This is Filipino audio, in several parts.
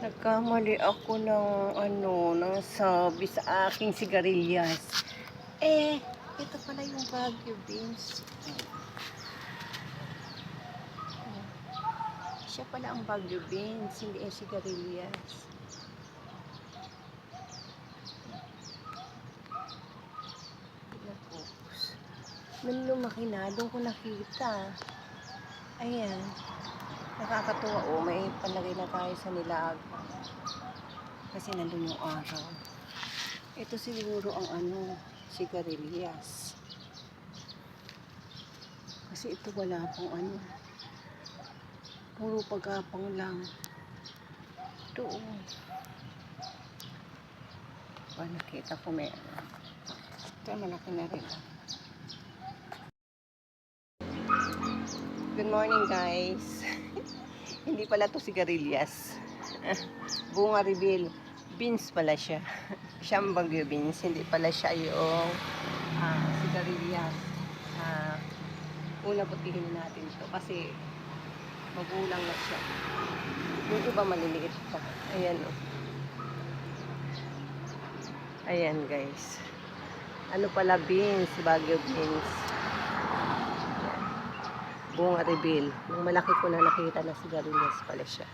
Nagkamali ako ng ng sabi sa aking sigarilyas. Eh, ito pala yung Baguio beans. Siya pala ang Baguio beans, hindi yung sigarilyas. Nung lumaki na, doon ko nakita. Ayan. Nakakatuwa. Oh, may palagay na tayo sa nilaga. Kasi nandun yung araw. Ito siguro ang sigarilyas. Kasi ito wala pang puro pagkapang lang. Ito nakita ko meron. Ito malaki na rin. Good morning guys. Hindi pala to sigarilyas. Bunga reveal. Beans pala siya. Siyang Baguio beans. Hindi pala siya yung sigarilyas. Una putihin natin ito kasi magulang na siya. Yung iba maliliit pa. Ayan o. Ayan guys. Ano pala beans? Baguio beans. Bunga reveal. Nung malaki ko na nakita na sigarilyas pala siya.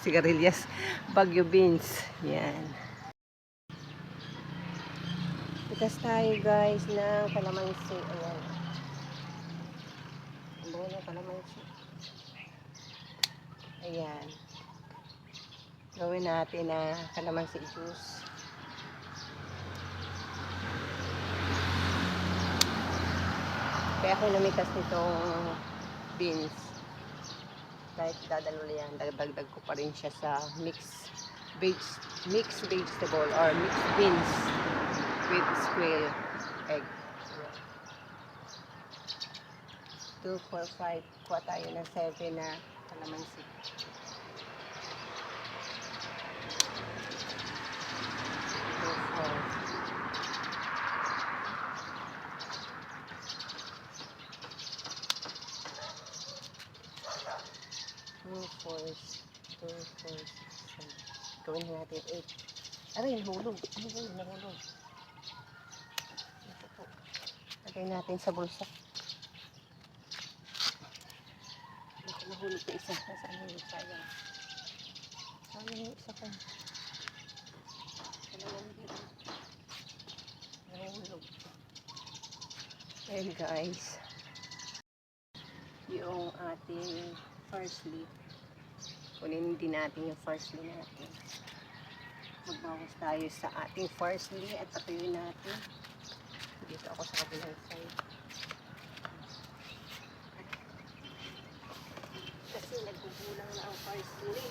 Sigarilyas. Baguio beans. Yan. Pitas tayo guys ng kalamansi. Ayan. Ang buo ng kalamansi. Ayan. Gawin natin na kalamansi juice. Kaya ako namitas nitong beans. Kahit dadalo yan, dagdag ko pa rin siya sa mixed vegetable or mixed beans with square egg. 2, 4, 5. Kuha tayo ng 7 na kalamansi. Gawin natin 8. Aray, nahulog. Nahulog. Ito po. Lagay natin sa bulsa. Nahulog ko isa. Nasaan yung sayang? Sayang yung isa ko. Nahulog. Ayan guys. Yung ating parsley. Kunin din natin yung parsley natin. Magbawas tayo sa ating parsley at patuyuin natin. Dito ako sa kabilang side. Kasi nagkukulang na ang parsley.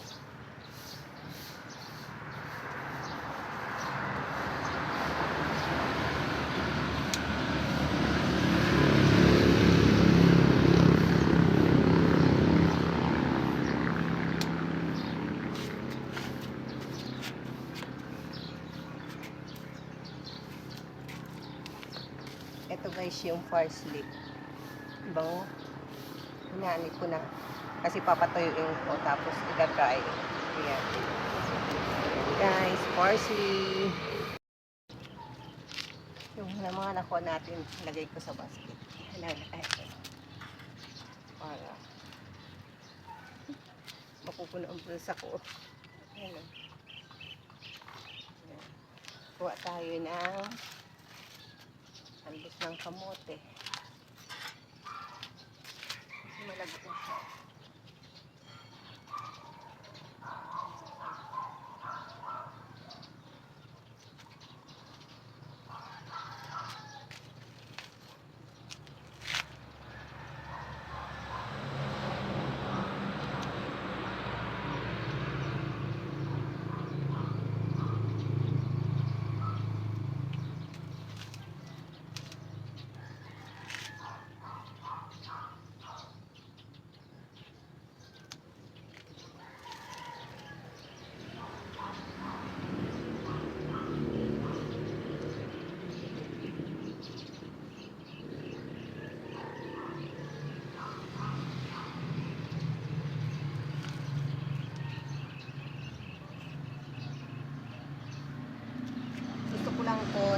Ito guys yung parsley. Bango. Hinanip ko na. Kasi papatuyuin ko tapos ilagay. Ayan. Guys, parsley. Yung mga nakuha natin, lagay ko sa basket. Lagay ko. Para mapupuno ang bulsa ko. Ayan. Ayan. Kuha tayo ng albos ng kamote. Malagos na siya.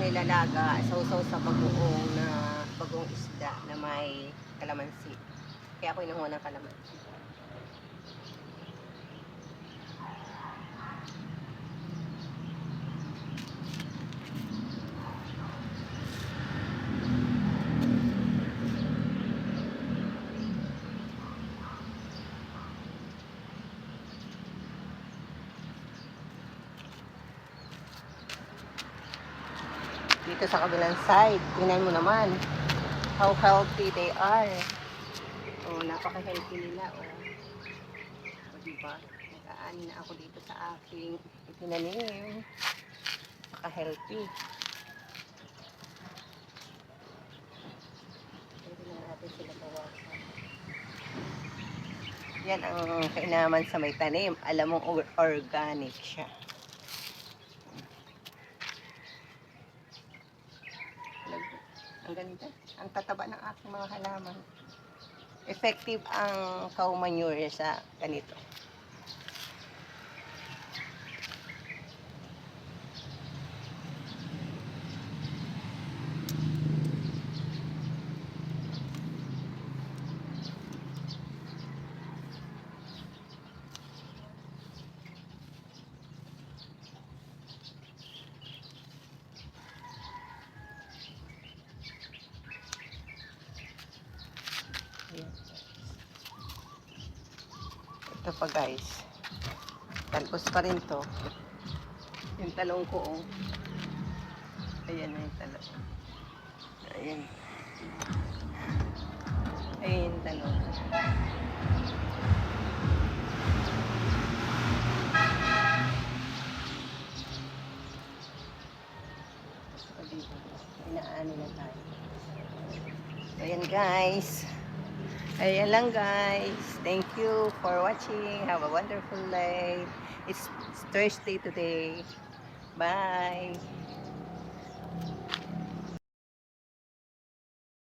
nilalaga, sausaw sa bagoong isda na may kalamansi. Kaya ako inuha ng kalamansi. Dito sa kabilang side, tingnan mo naman how healthy they are. Oh, napaka-healthy nila. Oh. O, diba? Nag-aani na ako dito sa aking itinanim. Napaka-healthy. Pwede na natin sila bawasan. Yan ang kainaman sa may tanim. Alam mong organic siya. Ang ganda. Ang tataba ng aking mga halaman. Effective ang cow manure sa ganito. Ito pa guys, talbos pa rin to. Yung talong ko, oh. Ayan na yung talong. Ayan. Ayan yung talong. O dito, inaano na tayo. Ayan guys. Ayan lang guys. Thank you for watching. Have a wonderful day. It's Thursday today. Bye.